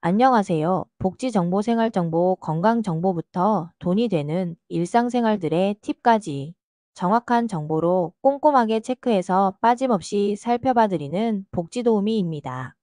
안녕하세요. 복지정보, 생활정보, 건강정보부터 돈이 되는 일상생활들의 팁까지 정확한 정보로 꼼꼼하게 체크해서 빠짐없이 살펴봐드리는 복지도우미입니다.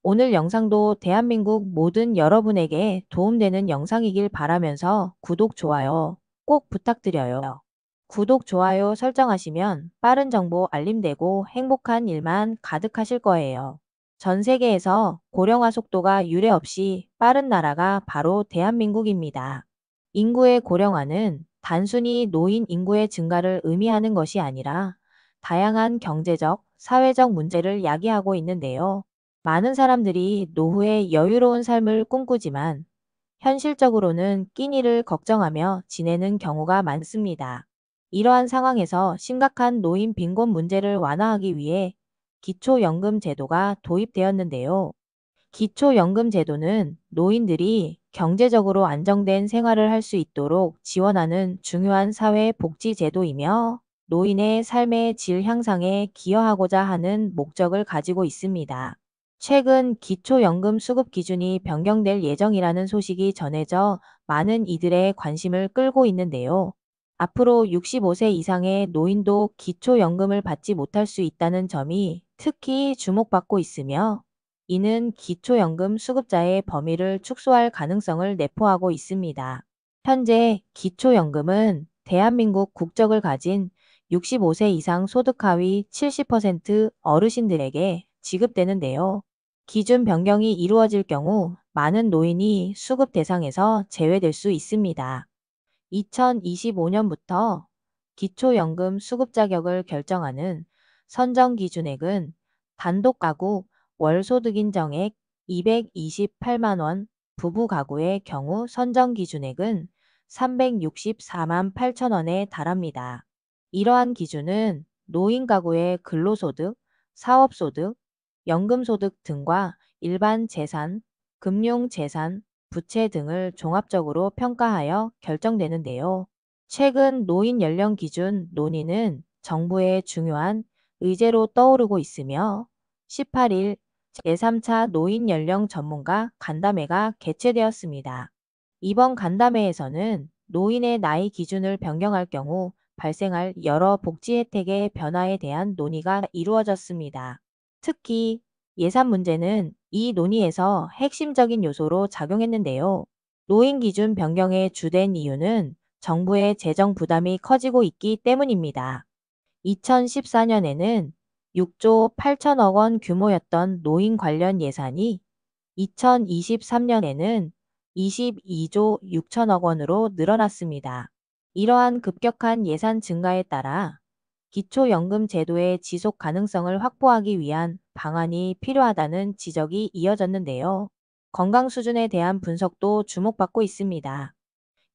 오늘 영상도 대한민국 모든 여러분에게 도움되는 영상이길 바라면서 구독, 좋아요 꼭 부탁드려요. 구독, 좋아요 설정하시면 빠른 정보 알림되고 행복한 일만 가득하실 거예요. 전 세계에서 고령화 속도가 유례 없이 빠른 나라가 바로 대한민국입니다. 인구의 고령화는 단순히 노인 인구의 증가를 의미하는 것이 아니라 다양한 경제적, 사회적 문제를 야기하고 있는데요. 많은 사람들이 노후의 여유로운 삶을 꿈꾸지만 현실적으로는 끼니를 걱정하며 지내는 경우가 많습니다. 이러한 상황에서 심각한 노인 빈곤 문제를 완화하기 위해 기초연금 제도가 도입되었는데요. 기초연금 제도는 노인들이 경제적으로 안정된 생활을 할 수 있도록 지원하는 중요한 사회 복지 제도이며 노인의 삶의 질 향상에 기여하고자 하는 목적을 가지고 있습니다. 최근 기초연금 수급 기준이 변경될 예정이라는 소식이 전해져 많은 이들의 관심을 끌고 있는데요. 앞으로 65세 이상의 노인도 기초연금을 받지 못할 수 있다는 점이 특히 주목받고 있으며 이는 기초연금 수급자의 범위를 축소할 가능성을 내포하고 있습니다. 현재 기초연금은 대한민국 국적을 가진 65세 이상 소득 하위 70% 어르신들에게 지급되는데요. 기준 변경이 이루어질 경우 많은 노인이 수급 대상에서 제외될 수 있습니다. 2025년부터 기초연금 수급 자격을 결정하는 선정 기준액은 단독 가구 월소득 인정액 228만 원, 부부 가구의 경우 선정 기준액은 364만 8천 원에 달합니다. 이러한 기준은 노인 가구의 근로소득, 사업소득, 연금소득 등과 일반 재산, 금융재산, 부채 등을 종합적으로 평가하여 결정되는데요. 최근 노인 연령 기준 논의는 정부의 중요한 의제로 떠오르고 있으며 18일 제3차 노인 연령 전문가 간담회가 개최되었습니다. 이번 간담회에서는 노인의 나이 기준을 변경할 경우 발생할 여러 복지 혜택의 변화에 대한 논의가 이루어졌습니다. 특히 예산 문제는 이 논의에서 핵심적인 요소로 작용했는데요. 노인 기준 변경의 주된 이유는 정부의 재정 부담이 커지고 있기 때문입니다. 2014년에는 6조 8천억 원 규모였던 노인 관련 예산이 2023년에는 22조 6천억 원으로 늘어났습니다. 이러한 급격한 예산 증가에 따라 기초연금 제도의 지속 가능성을 확보하기 위한 방안이 필요하다는 지적이 이어졌는데요. 건강 수준에 대한 분석도 주목받고 있습니다.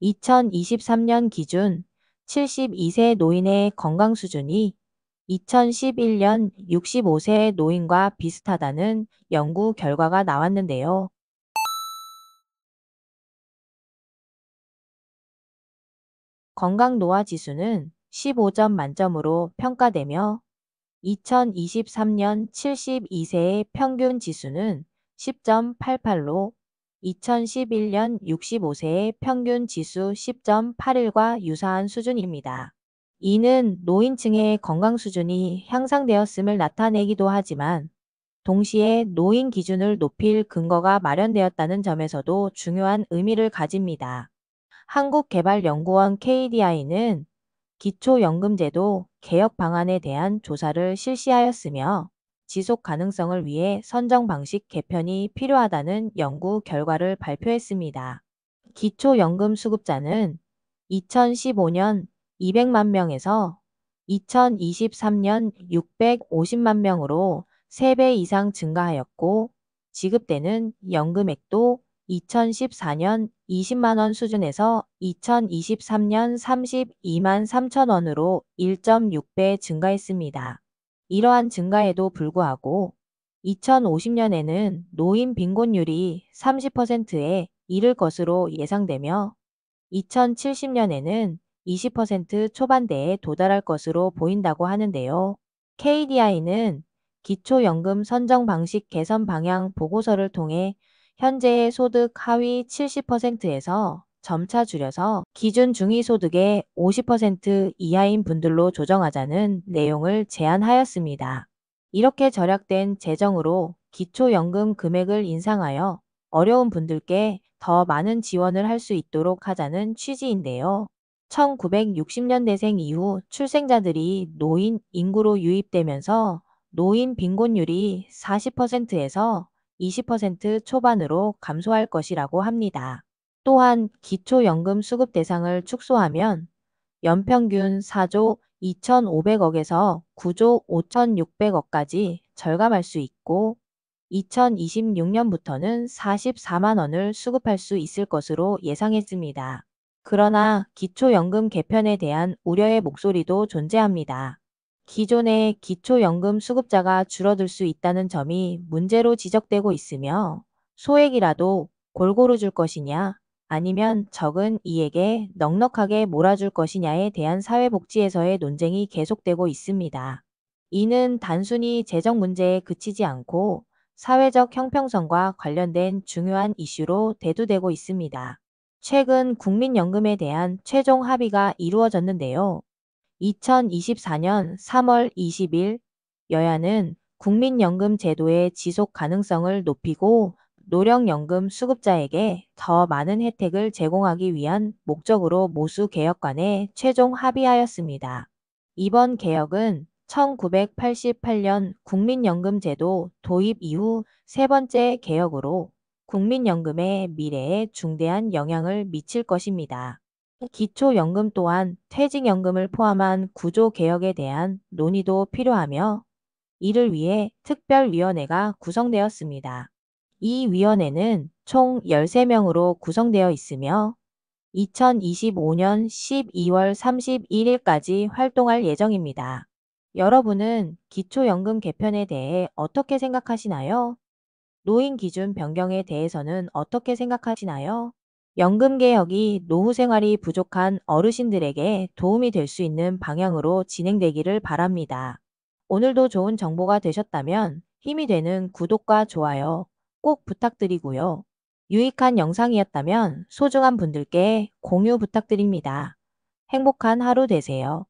2023년 기준 72세 노인의 건강 수준이 2011년 65세 노인과 비슷하다는 연구 결과가 나왔는데요. 건강 노화 지수는 15점 만점으로 평가되며 2023년 72세의 평균 지수는 10.88로 2011년 65세의 평균 지수 10.81과 유사한 수준입니다. 이는 노인층의 건강 수준이 향상되었음을 나타내기도 하지만 동시에 노인 기준을 높일 근거가 마련되었다는 점에서도 중요한 의미를 가집니다. 한국개발연구원 KDI는 기초연금제도 개혁 방안에 대한 조사를 실시하였으며 지속 가능성을 위해 선정 방식 개편이 필요하다는 연구 결과를 발표했습니다. 기초연금 수급자는 2015년 200만 명에서 2023년 650만 명으로 3배 이상 증가하였고 지급되는 연금액도 2014년 20만 원 수준에서 2023년 32만 3천 원으로 1.6배 증가했습니다. 이러한 증가에도 불구하고 2050년에는 노인 빈곤율이 30%에 이를 것으로 예상되며 2070년에는 20% 초반대에 도달할 것으로 보인다고 하는데요. KDI는 기초연금 선정 방식 개선 방향 보고서를 통해 현재의 소득 하위 70%에서 점차 줄여서 기준 중위소득의 50% 이하인 분들로 조정하자는 내용을 제안하였습니다. 이렇게 절약된 재정으로 기초연금 금액을 인상하여 어려운 분들께 더 많은 지원을 할 수 있도록 하자는 취지인데요. 1960년대생 이후 출생자들이 노인 인구로 유입되면서 노인 빈곤율이 40%에서 20% 초반으로 감소할 것이라고 합니다. 또한 기초연금 수급 대상을 축소하면 연평균 4조 2,500억에서 9조 5,600억까지 절감할 수 있고 2026년부터는 44만 원을 수급할 수 있을 것으로 예상했습니다. 그러나 기초연금 개편에 대한 우려의 목소리도 존재합니다. 기존의 기초연금 수급자가 줄어들 수 있다는 점이 문제로 지적되고 있으며 소액이라도 골고루 줄 것이냐 아니면 적은 이에게 넉넉하게 몰아줄 것이냐에 대한 사회복지에서의 논쟁이 계속되고 있습니다. 이는 단순히 재정 문제에 그치지 않고 사회적 형평성과 관련된 중요한 이슈로 대두되고 있습니다. 최근 국민연금에 대한 최종 합의가 이루어졌는데요. 2024년 3월 20일 여야는 국민연금 제도의 지속 가능성을 높이고 노령연금 수급자에게 더 많은 혜택을 제공하기 위한 목적으로 모수 개혁안에 최종 합의하였습니다. 이번 개혁은 1988년 국민연금 제도 도입 이후 세 번째 개혁으로 국민연금의 미래에 중대한 영향을 미칠 것입니다. 기초연금 또한 퇴직연금을 포함한 구조 개혁에 대한 논의도 필요하며 이를 위해 특별위원회가 구성되었습니다. 이 위원회는 총 13명으로 구성되어 있으며 2025년 12월 31일까지 활동할 예정입니다. 여러분은 기초연금 개편에 대해 어떻게 생각하시나요? 노인 기준 변경에 대해서는 어떻게 생각하시나요? 연금 개혁이 노후 생활이 부족한 어르신들에게 도움이 될 수 있는 방향으로 진행되기를 바랍니다. 오늘도 좋은 정보가 되셨다면 힘이 되는 구독과 좋아요 꼭 부탁드리고요. 유익한 영상이었다면 소중한 분들께 공유 부탁드립니다. 행복한 하루 되세요.